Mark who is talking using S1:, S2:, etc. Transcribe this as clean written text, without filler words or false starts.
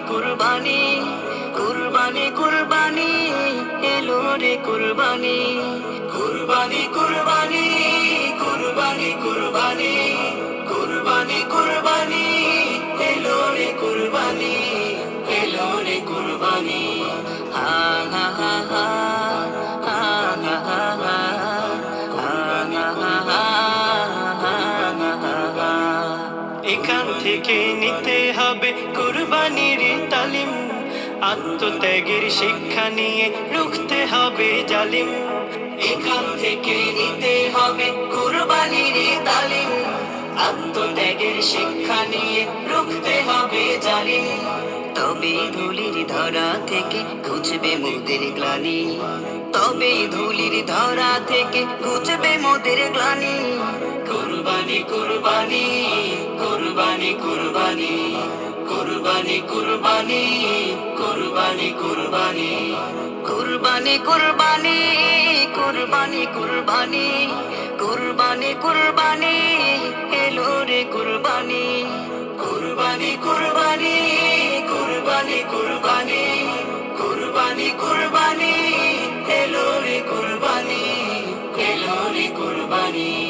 S1: কুরবানি কুরবানি কুরবানি এলো রে কুরবানি কুরবানি কুরবানি কুরবানি কুরবানি কুরবানি কুরবানি এলো রে কুরবানি এলো রে কুরবানি হা হা হা হা হা হা হা হা এখান থেকে নিতে হবে কুরবানির তালিম আত্মত্যাগের শিক্ষা নিয়ে রুখতে হবে জালিম এখান থেকে নিতে হবে কুরবানির তালিম আত্মত্যাগের শিক্ষা নিয়ে রুখতে হবে জালিম তবে ধুলির ধরা থেকে ঘুচবে মোদের গ্লানি তবে ধুলির ধরা থেকে ঘুচবে মোদের গ্লানি কুরবানি কুরবানি কুরবানি কুরবানি কুরবানি কুরবানি কুরবানি কুরবানি কুরবানি কুরবানি কুরবানি কুরবানি কুরবানি কুরবানি এলো রে কুরবানি কুরবানি কুরবানি কুরবানি কুরবানি কুরবানি কুরবানি এলো রে কুরবানি এলো রে কুরবানি